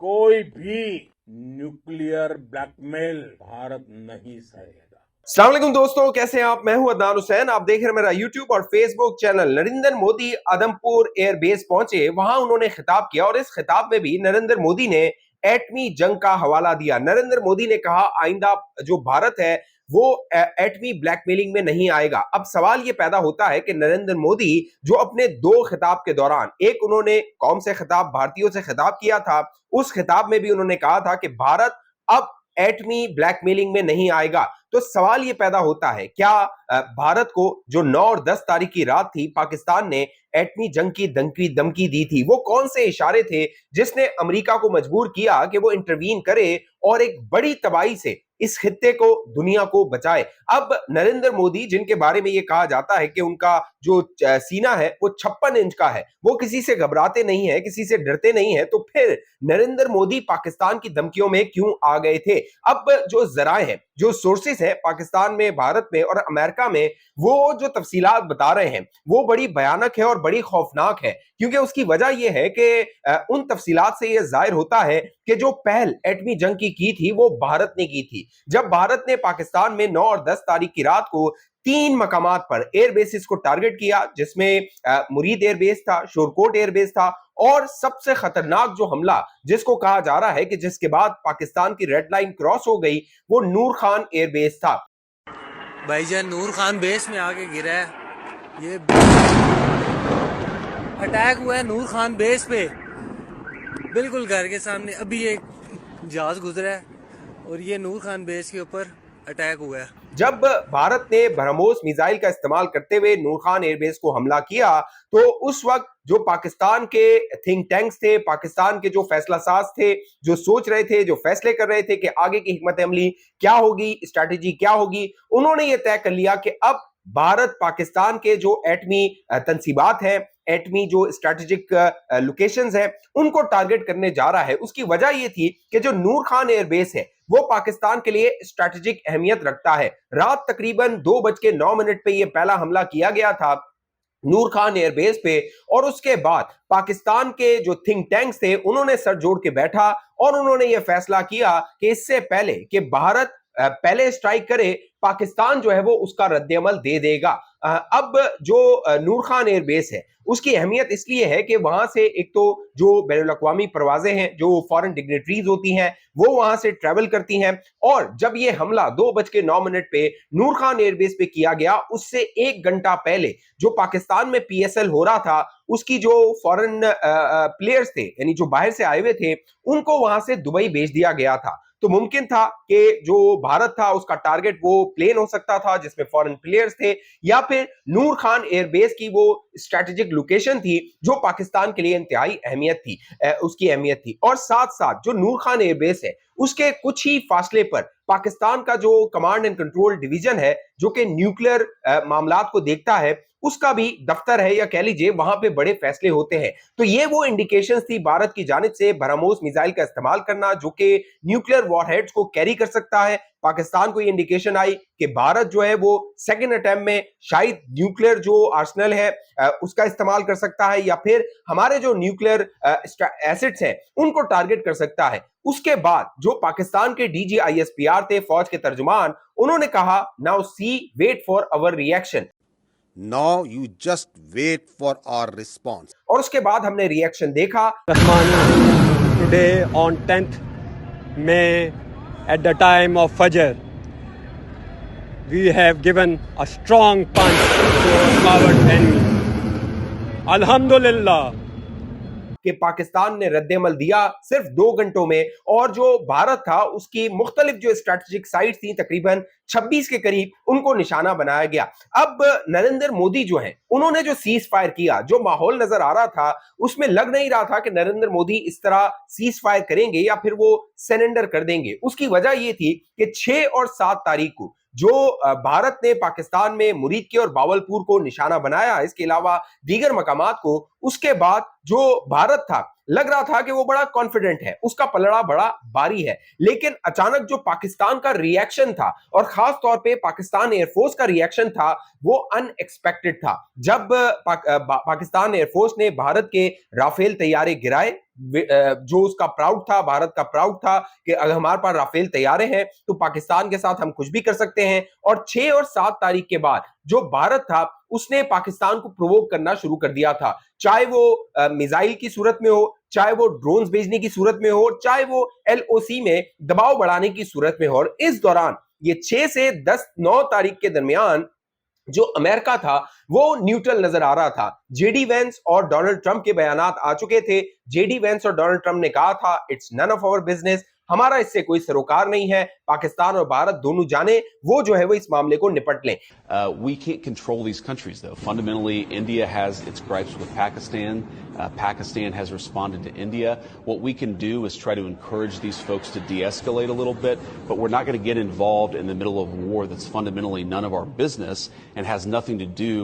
कोई भी nuclear blackmail Bharat नहीं सहेगा। अस्सलाम वालेकुम दोस्तों, कैसे हैं आप? मैं हूं अदनान हुसैन। आप देख रहे हैं मेरा यूट्यूब और Facebook channel. Narendra Modi Adampur airbase पहुंचे, वहां उन्होंने खिताब किया और इस खिताब में भी नरेंद्र मोदी ने एटमी जंग का हवाला दिया। नरेंद्र मोदी ने कहा आइंदा जो भारत है वो एटमी ब्लैकमेलिंग में नहीं आएगा। अब सवाल ये पैदा होता है कि नरेंद्र मोदी जो अपने दो खिताब के दौरान, एक उन्होंने कौम से खिताब, भारतीयों से खिताब किया था, उस खिताब में भी उन्होंने कहा था कि भारत अब एटमी ब्लैकमेलिंग में नहीं आएगा। तो सवाल यह पैदा होता है, क्या भारत को जो 9 और 10 तारीख की रात थी पाकिस्तान ने एटमी जंग की धमकी दी थी, वो कौन से इशारे थे जिसने अमेरिका को मजबूर किया कि वो इंटरवीन करे और एक बड़ी तबाही से इस खित्ते को, दुनिया को बचाए? अब नरेंद्र मोदी, जिनके बारे में यह कहा जाता है कि उनका जो सीना है वो 56 इंच का है, वो किसी से घबराते नहीं है, किसी से डरते नहीं है, तो फिर नरेंद्र मोदी पाकिस्तान की धमकियों में क्यों आ गए थे? अब जो जराए हैं, जो सोर्सेस है पाकिस्तान में, भारत में और अमेरिका में, वो जो तफसीलात बता रहे हैं वो बड़ी भयानक है और बड़ी खौफनाक है। क्योंकि उसकी वजह यह है कि उन तफसीलात से यह जाहिर होता है कि जो पहल एटमी जंग की थी वो भारत ने की थी। जब भारत ने पाकिस्तान में 9 और 10 तारीख की रात को 3 मकामात पर एयरबेसिस को टारगेट किया, जिसमें मुरीद एयरबेस था, शोरकोट एयरबेस था, और सबसे खतरनाक जो हमला जिसको कहा जा रहा है कि जिसके बाद पाकिस्तान की रेड लाइन क्रॉस हो गई, वो नूर खान एयरबेस था। भाईजान नूर खान बेस में आके गिरा है, ये अटैक हुआ है नूर खान बेस पे, बिल्कुल घर के सामने। अभी एक जहाज गुजरा है और ये नूर खान बेस के ऊपर अटैक हुआ है। जब भारत ने ब्रह्मोस मिसाइल का इस्तेमाल करते हुए नूर खान एयरबेस को हमला किया, तो उस वक्त जो पाकिस्तान के थिंक टैंक्स थे, पाकिस्तान के जो फैसला साज थे, जो सोच रहे थे, जो फैसले कर रहे थे कि आगे की हिकमत अमली क्या होगी, स्ट्रैटेजी क्या होगी, उन्होंने ये तय कर लिया कि अब भारत पाकिस्तान के जो एटमी तंसीबात हैं, एटमी जो स्ट्रैटेजिक लोकेशंस हैं, उनको टारगेट करने जा रहा है। उसकी वजह यह थी कि जो नूर खान एयरबेस है वो पाकिस्तान के लिए स्ट्रैटेजिक अहमियत रखता है। रात तकरीबन 2:09 पे यह पहला हमला किया गया था नूर खान एयरबेस पे, और उसके बाद पाकिस्तान के जो थिंक टैंक्स थे उन्होंने सर जोड़ के बैठा और उन्होंने यह फैसला किया कि इससे पहले कि भारत पहले स्ट्राइक करे, पाकिस्तान जो है वो उसका रद्देअमल दे देगा। अब जो नूर खान एयरबेस है उसकी अहमियत इसलिए है कि वहां से एक तो जो बैनुल अक़वामी परवाजें हैं, जो फॉरेन डिग्नेटरीज होती हैं, वो वहां से ट्रेवल करती हैं। और जब ये हमला 2:09 पे नूर खान एयरबेस पे किया गया, उससे 1 घंटा पहले जो पाकिस्तान में पीएसएल हो रहा था, उसकी जो फॉरेन प्लेयर्स थे, यानी जो बाहर से आए हुए थे, उनको वहां से दुबई भेज दिया गया था। तो मुमकिन था कि जो भारत था उसका टारगेट वो प्लेन हो सकता था जिसमें फॉरेन प्लेयर्स थे, या फिर नूर खान एयरबेस की वो स्ट्रैटेजिक लोकेशन थी जो पाकिस्तान के लिए इंतहाई अहमियत थी, उसकी अहमियत थी। और साथ साथ जो नूर खान एयरबेस है उसके कुछ ही फासले पर पाकिस्तान का जो कमांड एंड कंट्रोल डिवीजन है, जो कि न्यूक्लियर मामलात को देखता है, उसका भी दफ्तर है, या कह लीजिए वहां पे बड़े फैसले होते हैं। तो ये वो इंडिकेशंस थी भारत की जानिब से ब्रह्मोस मिसाइल का इस्तेमाल करना, जो कि न्यूक्लियर वॉरहेड्स को कैरी कर सकता है। पाकिस्तान को ये इंडिकेशन आई कि भारत जो है वो सेकंड अटेम्प्ट में शायद न्यूक्लियर जो आर्सेनल है उसका इस्तेमाल कर सकता है, या फिर हमारे जो न्यूक्लियर एसेट्स हैं उनको टारगेट कर सकता है। उसके बाद जो पाकिस्तान के DGISPR थे, फौज के तर्जुमान, उन्होंने कहा now see wait for our reaction, Now you just wait for our response. और उसके बाद हमने रिएक्शन देखा। Today on 10th May at the time of Fajr, we have given a strong punch to our coward enemy. Alhamdulillah. कि पाकिस्तान ने रद्देमल दिया सिर्फ 2 घंटों में, और जो भारत था उसकी मुख्तलिफ जो स्ट्रैटेजिक साइट्स थी, तकरीबन 26 के करीब, उनको निशाना बनाया गया। अब नरेंद्र मोदी जो हैं, उन्होंने जो सीज फायर किया, जो माहौल नजर आ रहा था उसमें लग नहीं रहा था कि नरेंद्र मोदी इस तरह सीज फायर करेंगे या फिर वो सरेंडर कर देंगे। उसकी वजह ये थी कि 6 और 7 तारीख को जो भारत ने पाकिस्तान में मुरीद के और बावलपुर को निशाना बनाया, इसके अलावा दीगर मकामात को, उसके बाद जो भारत था, लग रहा था कि वो बड़ा कॉन्फिडेंट है, उसका पलड़ा बड़ा भारी है, लेकिन अचानक जो पाकिस्तान का रिएक्शन था और खास तौर पे पाकिस्तान एयरफोर्स का रिएक्शन था, वो अनएक्सपेक्टेड था। जब पाकिस्तान एयरफोर्स ने भारत के राफेल तैयारे गिराए, जो उसका प्राउड था, भारत का प्राउड था कि अगर हमारे पास राफेल तैयारे हैं तो पाकिस्तान के साथ हम कुछ भी कर सकते हैं। और 6 और 7 तारीख के बाद जो भारत था उसने पाकिस्तान को प्रोवोक करना शुरू कर दिया था, चाहे वो मिसाइल की सूरत में हो, चाहे वो ड्रोन्स भेजने की सूरत में हो, चाहे वो एलओसी में दबाव बढ़ाने की सूरत में हो। और इस दौरान ये 6 से 9 तारीख के दरमियान जो अमेरिका था वो न्यूट्रल नजर आ रहा था। जेडी वेंस और डोनाल्ड ट्रंप के बयानात आ चुके थे। जेडी वेंस और डोनाल्ड ट्रंप ने कहा था it's none of our business, हमारा इससे कोई सरोकार नहीं है, पाकिस्तान और भारत दोनों जाने वो जो है वो इस मामले को निपट लें। We can't control these countries, though. Fundamentally, India has its gripes with Pakistan. Pakistan has responded to India. What we can do is try to encourage these folks to de-escalate a little bit, but we're not going to get involved in the middle of a war that's fundamentally none of our business and has nothing to do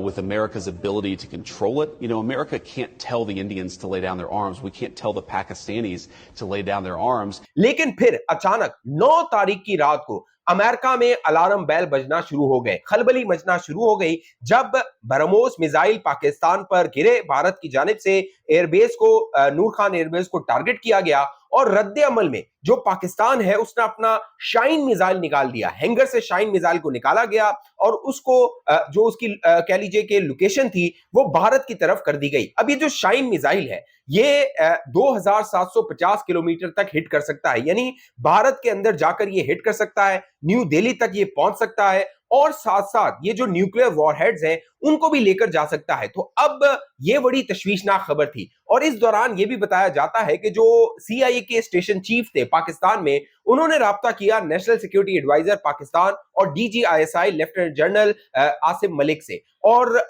with America's ability to control it. You know, America can't tell the Indians to lay down their arms. We can't tell the Pakistanis to lay down their arms. लेकिन फिर अचानक 9 तारीख की रात को America में alarm bell बजना शुरू हो गए, खलबली मचना शुरू हो गई जब ब्रह्मोस मिसाइल पाकिस्तान पर गिरे। भारत की जानिब से एयरबेस को, नूर खान एयरबेस को टारगेट किया गया और रद्दे अमल में जो पाकिस्तान है उसने अपना शाइन मिसाइल निकाल दिया। हैंगर से शाइन मिसाइल को निकाला गया और उसको जो उसकी कह लीजिए कि लोकेशन थी वो भारत की तरफ कर दी गई। अब ये जो शाइन मिसाइल है ये 2750 किलोमीटर तक हिट कर सकता है, यानी भारत के अंदर जाकर ये हिट कर सकता है, न्यू दिल्ली तक ये पहुंच सकता है और साथ साथ ये जो न्यूक्लियर वॉरहेड्स हैं उनको भी लेकर जा सकता है। तो अब ये बड़ी तशवीशनाक खबर थी। और इस दौरान ये भी बताया जाता है कि जो CIA के स्टेशन चीफ थे पाकिस्तान में, उन्होंने राब्ता किया नेशनल सिक्योरिटी एडवाइजर पाकिस्तान और DGISI lieutenant general Asim Malik से, और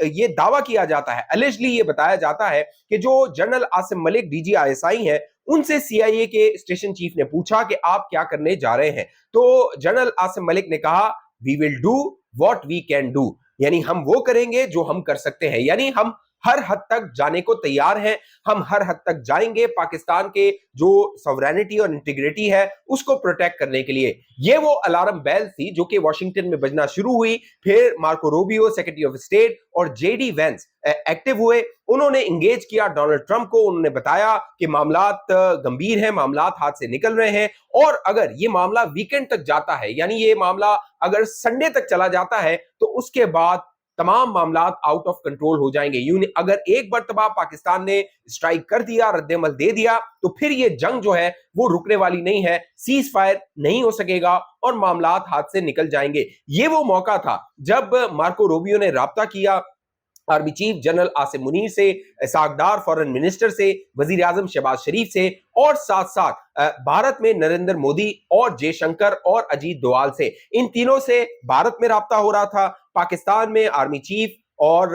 ये दावा किया जाता है, अलिजली ये बताया जाता है कि जो जनरल आसिम मलिक DGISI हैं उनसे CIA के स्टेशन चीफ ने पूछा कि आप क्या करने जा रहे हैं। तो जनरल आसिम मलिक ने कहा we will do what we can do, यानी हम वो करेंगे जो हम कर सकते हैं, यानी हम हर हद तक जाने को तैयार हैं, हम हर हद तक जाएंगे पाकिस्तान के जो सॉवरेनिटी और इंटीग्रिटी है उसको प्रोटेक्ट करने के लिए। ये वो अलार्म बेल थी जो कि वॉशिंगटन में बजना शुरू हुई। फिर Marco Rubio secretary of state और जेडी वेंस एक्टिव हुए, उन्होंने इंगेज किया डोनाल्ड ट्रंप को, उन्होंने बताया कि मामलात गंभीर हैं, मामलात हाथ से निकल रहे हैं और अगर ये मामला वीकेंड तक जाता है, यानी ये मामला अगर संडे तक चला जाता है तो उसके बाद तमाम मामलात आउट ऑफ कंट्रोल हो जाएंगे। अगर एक मर्तबा पाकिस्तान ने स्ट्राइक कर दिया, रद्देमल दे दिया, तो फिर ये जंग जो है वो रुकने वाली नहीं है, सीज फायर नहीं हो सकेगा और मामलात हाथ से निकल जाएंगे। ये वो मौका था जब मार्को रूबियो ने राब्ता किया army chief general Asim Munir से, सागदार फॉरेन मिनिस्टर से, वजीर आजम शहबाज शरीफ से और साथ साथ भारत में नरेंद्र मोदी और जयशंकर और अजीत डोवाल से। इन तीनों से भारत में राब्ता हो रहा था, पाकिस्तान में आर्मी चीफ और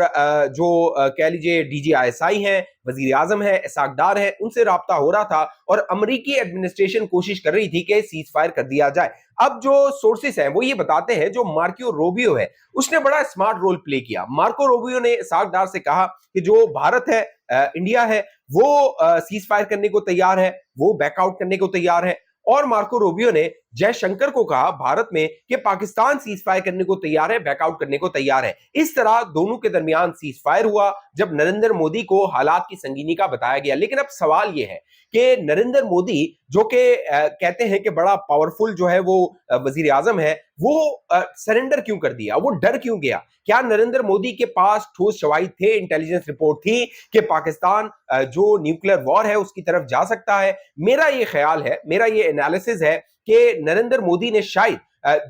जो कह लीजिए DGISI हैं, वजीर आजम है, सागदार है, उनसे राब्ता हो रहा था और अमेरिकी एडमिनिस्ट्रेशन कोशिश कर रही थी कि सीज फायर कर दिया जाए। अब जो सोर्सेस हैं वो ये बताते हैं जो मार्को रूबियो है उसने बड़ा स्मार्ट रोल प्ले किया। मार्को रूबियो ने सागदार से कहा कि जो भारत है, इंडिया है, वो सीज फायर करने को तैयार है, वो बैकआउट करने को तैयार है। और मार्को रूबियो ने जयशंकर को कहा भारत में कि पाकिस्तान सीज फायर करने को तैयार है, बैकआउट करने को तैयार है। इस तरह दोनों के दरमियान सीज फायर हुआ जब नरेंद्र मोदी को हालात की संगीनी का बताया गया। लेकिन अब सवाल यह है कि नरेंद्र मोदी जो कि कहते हैं कि बड़ा पावरफुल जो है वो वजीर आजम है, वो सरेंडर क्यों कर दिया, वो डर क्यों गया? क्या नरेंद्र मोदी के पास ठोस शवाहिद थे, इंटेलिजेंस रिपोर्ट थी कि पाकिस्तान जो न्यूक्लियर वॉर है उसकी तरफ जा सकता है? मेरा ये ख्याल है, मेरा ये एनालिसिस है कि नरेंद्र मोदी ने शायद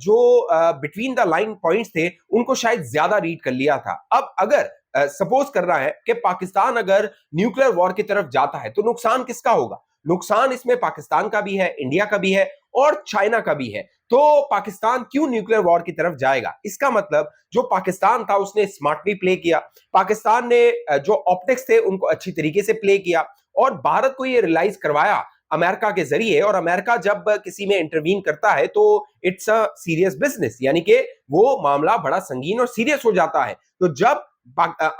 जो बिटवीन द लाइन पॉइंट्स थे उनको शायद ज्यादा रीड कर लिया था। अब अगर सपोज कर रहा है कि पाकिस्तान अगर न्यूक्लियर वॉर की तरफ जाता है तो नुकसान किसका होगा? नुकसान इसमें पाकिस्तान का भी है, इंडिया का भी है और चाइना का भी है। तो पाकिस्तान क्यों न्यूक्लियर वॉर की तरफ जाएगा? इसका मतलब जो पाकिस्तान था उसने स्मार्टली प्ले किया, पाकिस्तान ने जो ऑप्टिक्स थे उनको अच्छी तरीके से प्ले किया और भारत को ये रियलाइज करवाया अमेरिका के जरिए। और अमेरिका जब किसी में इंटरवीन करता है तो इट्स अ सीरियस बिजनेस, यानी कि वो मामला बड़ा संगीन और सीरियस हो जाता है। तो जब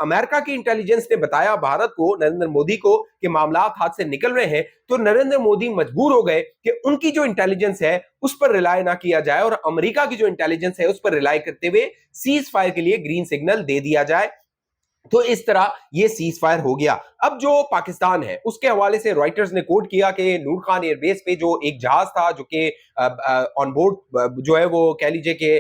अमेरिका की इंटेलिजेंस ने बताया भारत को, नरेंद्र मोदी को, कि मामलात हाथ से निकल रहे हैं, तो नरेंद्र मोदी मजबूर हो गए कि उनकी जो इंटेलिजेंस है उस पर रिलाय ना किया जाए और अमेरिका की जो इंटेलिजेंस है उस पर रिलाय करते हुए सीज फायर के लिए ग्रीन सिग्नल दे दिया जाए। तो इस तरह ये सीज फायर हो गया। अब जो पाकिस्तान है उसके हवाले से रॉयटर्स ने कोट किया कि नूर खान एयरबेस पे जो एक जहाज था जो कि ऑन बोर्ड जो है वो कह लीजिए कि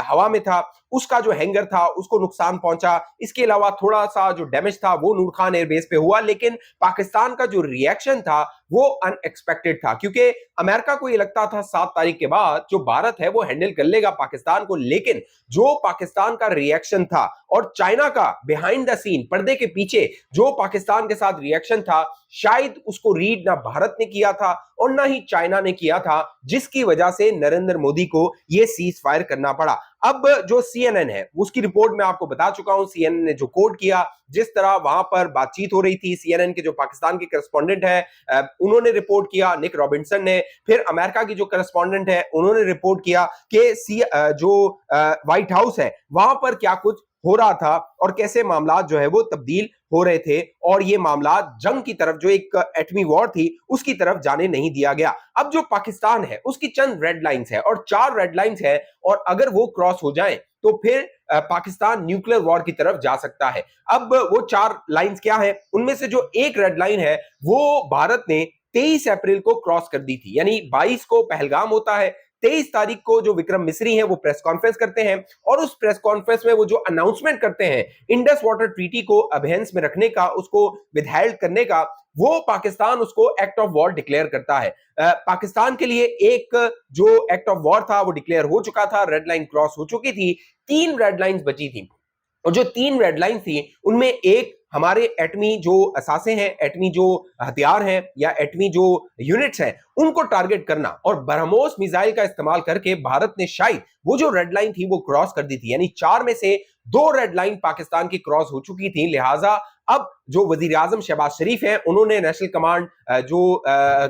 हवा में था, उसका जो हैंगर था उसको नुकसान पहुंचा। इसके अलावा थोड़ा सा जो डैमेज था वो नूर खान एयरबेस पे हुआ, लेकिन पाकिस्तान का जो रिएक्शन था वो अनएक्सपेक्टेड था, क्योंकि अमेरिका को ये लगता था 7 तारीख के बाद जो भारत है वो हैंडल कर लेगा पाकिस्तान को, लेकिन जो पाकिस्तान का रिएक्शन था और चाइना का बिहाइंड द सीन, पर्दे के पीछे जो पाकिस्तान के साथ रिएक्शन था, शायद उसको रीड ना भारत ने किया था और ना ही चाइना ने किया था, जिसकी वजह से नरेंद्र मोदी को यह सीज फायर करना पड़ा। अब जो CNN है उसकी रिपोर्ट में आपको बता चुका हूं, CNN ने जो कोट किया, जिस तरह वहां पर बातचीत हो रही थी, CNN के जो पाकिस्तान के करस्पॉन्डेंट है उन्होंने रिपोर्ट किया, निक रॉबिन्सन ने, फिर अमेरिका की जो करस्पॉन्डेंट है उन्होंने रिपोर्ट किया कि जो व्हाइट हाउस है वहां पर क्या कुछ हो रहा था और कैसे मामला जो है वो तब्दील हो रहे थे, और ये मामला जंग की तरफ, जो एक एटमी वॉर थी, उसकी तरफ जाने नहीं दिया गया। अब जो पाकिस्तान है उसकी चंद रेड लाइंस है और 4 रेड लाइंस है, और अगर वो क्रॉस हो जाएं तो फिर पाकिस्तान न्यूक्लियर वॉर की तरफ जा सकता है। अब वो 4 लाइंस क्या है, उनमें से जो एक रेड लाइन है वो भारत ने 23 अप्रैल को क्रॉस कर दी थी, यानी 22 को पहलगाम होता है, 23 तारीख को जो विक्रम मिस्री हैं वो प्रेस कॉन्फ्रेंस करते हैं, और उस प्रेस कॉन्फ्रेंस में वो जो अनाउंसमेंट करते हैं इंडस वाटर ट्रीटी को अबेंस में रखने का, उसको विदहेल्ड करने का, वो पाकिस्तान उसको एक्ट ऑफ वॉर डिक्लेयर करता है। पाकिस्तान के लिए एक जो एक्ट ऑफ वॉर था वो डिक्लेयर हो चुका था, रेड लाइन क्रॉस हो चुकी थी, 3 रेड लाइंस बची थी, और जो 3 रेड लाइन थी उनमें एक हमारे एटमी जो असासे हैं, एटमी जो हथियार हैं या एटमी जो यूनिट्स हैं, उनको टारगेट करना, और ब्रह्मोस मिसाइल का इस्तेमाल करके भारत ने शायद वो जो रेड लाइन थी वो क्रॉस कर दी थी, यानी 4 में से 2 रेड लाइन पाकिस्तान की क्रॉस हो चुकी थी। लिहाजा अब जो वजीर आजम शहबाज शरीफ हैं उन्होंने नेशनल कमांड जो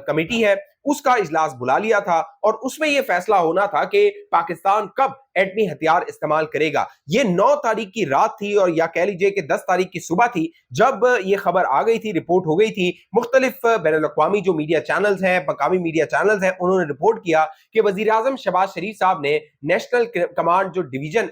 कमेटी है उसका इजलास बुला लिया था, और उसमें यह फैसला होना था कि पाकिस्तान कब एटमी हथियार इस्तेमाल करेगा। ये 9 तारीख की रात थी, और या कह लीजिए कि 10 तारीख की सुबह थी जब ये खबर आ गई थी, रिपोर्ट हो गई थी। मुख्तलिफ बैनुल-अक़वामी जो मीडिया चैनल्स हैं, मकामी मीडिया चैनल्स हैं, उन्होंने रिपोर्ट किया कि वजीर आजम शहबाज शरीफ साहब ने नेशनल कमांड जो डिवीजन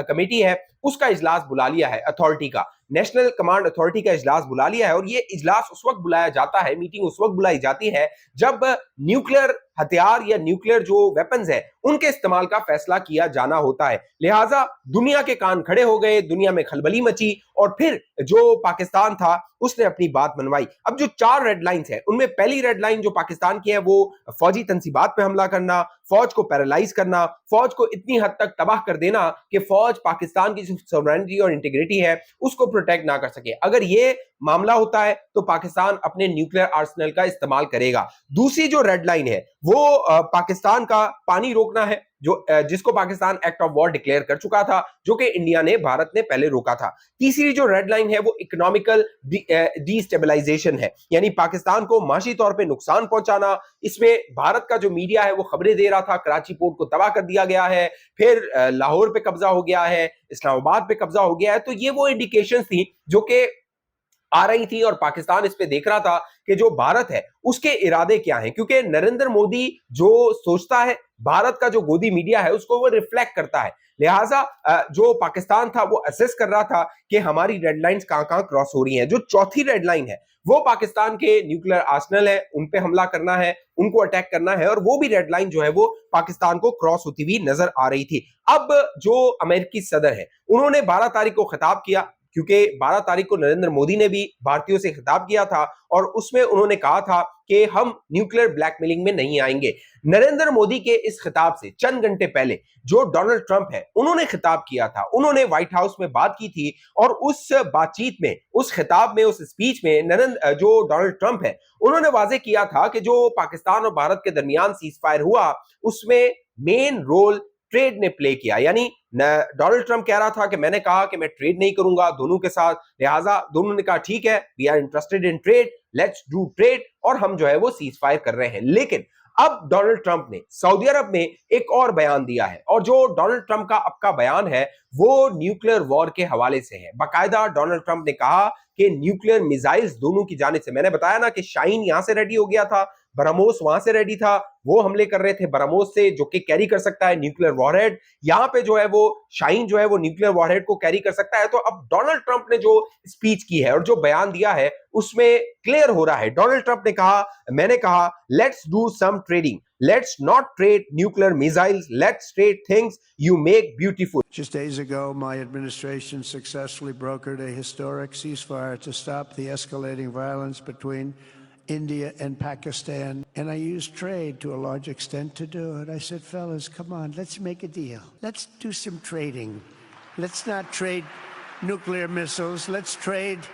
कमेटी है उसका इजलास बुला लिया है, अथॉरिटी का, नेशनल कमांड अथॉरिटी का इजलास बुला लिया है। और ये इजलास उस वक्त बुलाया जाता है, मीटिंग उस वक्त बुलाई जाती है जब न्यूक्लियर हथियार या न्यूक्लियर जो वेपन्स है उनके इस्तेमाल का फैसला किया जाना होता है। लिहाजा दुनिया के कान खड़े हो गए, दुनिया में खलबली मची, और फिर जो पाकिस्तान था उसने अपनी बात मनवाई। अब जो 4 रेड लाइंस है उनमें पहली रेड लाइन जो पाकिस्तान की है वो फौजी तंसीबात पे हमला करना, फौज को पैरालाइज करना, फौज को इतनी हद तक तबाह कर देना कि फौज पाकिस्तान की जो सॉवरेनिटी और इंटीग्रिटी है उसको प्रोटेक्ट ना कर सके। अगर ये मामला होता है तो पाकिस्तान अपने न्यूक्लियर आर्सेनल का इस्तेमाल करेगा। दूसरी जो रेड लाइन है वो पाकिस्तान का पानी रोकना है, जो जिसको Pakistan act of war declare कर चुका था, जो कि इंडिया ने, भारत ने पहले रोका था। तीसरी जो रेड लाइन है वो इकोनॉमिकल डीस्टेबलाइजेशन है, यानी पाकिस्तान को माशी तौर पे नुकसान पहुंचाना। इसमें भारत का जो मीडिया है वो खबरें दे रहा था कराची पोर्ट को तबाह कर दिया गया है, फिर लाहौर पे कब्जा हो गया है, इस्लामाबाद पे कब्जा हो गया है। तो ये वो इंडिकेशंस थी जो कि आ रही थी, और पाकिस्तान इस पे देख रहा था कि जो भारत है उसके इरादे क्या हैं, क्योंकि नरेंद्र मोदी जो सोचता है भारत का जो गोदी मीडिया है उसको वो रिफ्लेक्ट करता है। लिहाजा जो पाकिस्तान था वो असेस कर रहा था कि हमारी रेड लाइंस कहां-कहां क्रॉस हो रही हैं। जो चौथी रेड लाइन है वो पाकिस्तान के न्यूक्लियर आर्सेनल है, उन पे हमला करना है, उनको अटैक करना है, और वो भी रेड लाइन जो है वो पाकिस्तान को क्रॉस होती हुई नजर आ रही थी। अब जो अमेरिकी सदर है उन्होंने 12 तारीख को खिताब किया, क्योंकि 12 तारीख को नरेंद्र मोदी ने भी भारतीयों से खिताब किया था, और उसमें उन्होंने कहा था कि हम न्यूक्लियर ब्लैकमेलिंग में नहीं आएंगे। नरेंद्र मोदी के इस खिताब से चंद घंटे पहले जो डोनाल्ड ट्रंप है उन्होंने खिताब किया था, उन्होंने व्हाइट हाउस में बात की थी, और उस बातचीत में, उस खिताब में, उस स्पीच में जो डोनाल्ड ट्रंप है उन्होंने वाजे किया था कि जो पाकिस्तान और भारत के दरमियान सीज फायर हुआ उसमें मेन रोल ट्रेड ने प्ले किया। यानी डोनाल्ड ट्रंप कह रहा था कि मैंने कहा कि मैं ट्रेड नहीं करूंगा दोनों के साथ, लिहाजा दोनों ने कहा ठीक है, we are interested in trade, let's do trade, और हम जो है वो सीज फायर कर रहे हैं। लेकिन अब डोनाल्ड ट्रंप ने सऊदी अरब में एक और बयान दिया है, और जो डोनाल्ड ट्रंप का अब का बयान है वो न्यूक्लियर वॉर के हवाले से है। बाकायदा डोनाल्ड ट्रंप ने कहा कि न्यूक्लियर मिसाइल्स दोनों की जानिब से, मैंने बताया ना कि शाहीन यहां से रेडी हो गया था, ब्रह्मोस वहां से रेडी था, वो हमले कर रहे थे ब्रह्मोस से जो कि कैरी कर सकता है न्यूक्लियर वॉरहेड। यहां पे जो है वो शाहीन जो है वो न्यूक्लियर वॉरहेड को कैरी कर सकता है। तो अब डोनाल्ड ट्रंप ने जो स्पीच की है और जो बयान दिया है उसमें क्लियर हो रहा है। डोनाल्ड ट्रंप ने कहा, मैंने कहा, let's do some trading, let's not trade nuclear missiles, let's trade things you make beautiful. Just days ago, my administration successfully brokered a historic ceasefire to stop the escalating violence between India and Pakistan. And I used trade to a large extent to do it. I said, fellas, come on, let's make a deal. Let's do some trading. Let's not trade nuclear missiles. Let's trade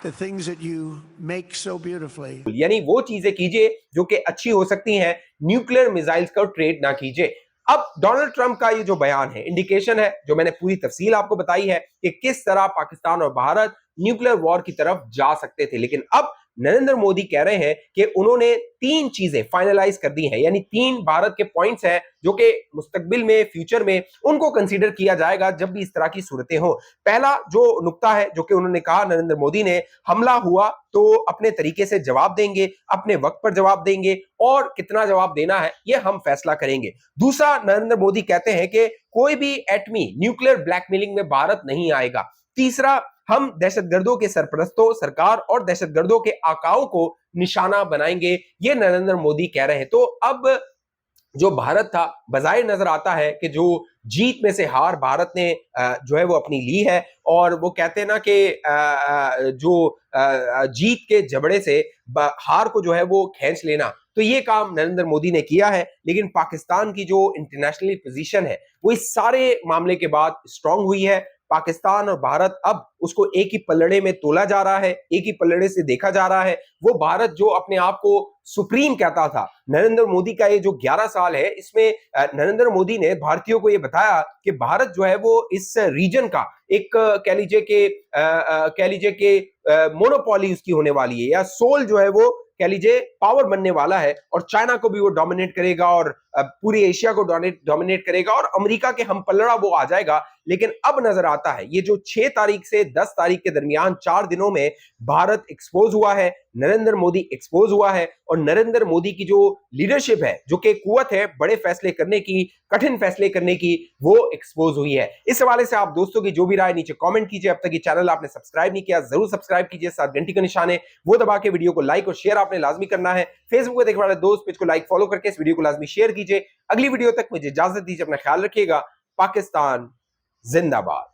the things that you make so beautifully. यानी वो चीजें कीजिए जो कि अच्छी हो सकती हैं, न्यूक्लियर मिसाइल्स का ट्रेड ना कीजिए। अब डोनाल्ड ट्रंप का ये जो बयान है इंडिकेशन है, जो मैंने पूरी तफसील आपको बताई है कि किस तरह पाकिस्तान और भारत न्यूक्लियर वॉर की तरफ जा सकते थे। लेकिन अब नरेंद्र मोदी कह रहे हैं कि उन्होंने 3 चीजें फाइनलाइज कर दी हैं, यानी 3 भारत के पॉइंट्स हैं जो कि मुस्तकबिल में, फ्यूचर में उनको कंसीडर किया जाएगा जब भी इस तरह की सूरतें हो। पहला जो नुक्ता है जो कि उन्होंने कहा, नरेंद्र मोदी ने, हमला हुआ तो अपने तरीके से जवाब देंगे, अपने वक्त पर जवाब देंगे, और कितना जवाब देना है ये हम फैसला करेंगे। दूसरा, नरेंद्र मोदी कहते हैं कि कोई भी एटमी न्यूक्लियर ब्लैकमेलिंग में भारत नहीं आएगा। तीसरा, हम दहशतगर्दों के सरपरस्तों, सरकार और दहशतगर्दों के आकाओं को निशाना बनाएंगे, ये नरेंद्र मोदी कह रहे हैं। तो अब जो भारत था, बजाय नजर आता है कि जो जीत में से हार भारत ने जो है वो अपनी ली है, और वो कहते हैं ना कि जो जीत के जबड़े से हार को जो है वो खींच लेना, तो ये काम नरेंद्र मोदी ने किया है। लेकिन पाकिस्तान की जो इंटरनेशनली पोजीशन है वो इस सारे मामले के बाद स्ट्रांग हुई है। पाकिस्तान और भारत अब उसको एक ही पल्लड़े में तोला जा रहा है, एक ही पल्लड़े से देखा जा रहा है। वो भारत जो अपने आप को सुप्रीम कहता था, नरेंद्र मोदी का ये जो 11 साल है, इसमें नरेंद्र मोदी ने भारतीयों को ये बताया कि भारत जो है वो इस रीजन का एक कह लीजिए कि मोनोपोली उसकी होने वाली है, या सोल जो है वो कह लीजिए पावर बनने वाला है, और चाइना को भी वो डोमिनेट करेगा, और पूरी एशिया को डोमिनेट करेगा, और अमेरिका के हम पल्लड़ा वो आ जाएगा। लेकिन अब नजर आता है ये जो 6 तारीख से 10 तारीख के दरमियान 4 दिनों में भारत एक्सपोज हुआ है, नरेंद्र मोदी एक्सपोज हुआ है, और नरेंद्र मोदी की जो लीडरशिप है, जो कि कुव्वत है बड़े फैसले करने की, कठिन फैसले करने की, वो एक्सपोज हुई है। इस हवाले से आप दोस्तों की जो भी राय नीचे कमेंट कीजिए। अब तक ये चैनल आपने सब्सक्राइब नहीं किया, जरूर सब्सक्राइब कीजिए, साथ घंटी का निशान है वो दबा के वीडियो को लाइक और शेयर आपने लाजमी करना है। फेसबुक पे देखने वाले दोस्त पेज को लाइक फॉलो करके इस वीडियो को लाजमी शेयर कीजिए। अगली वीडियो तक मुझे इजाजत दीजिए, अपना ख्याल रखिएगा। पाकिस्तान जिंदाबाद।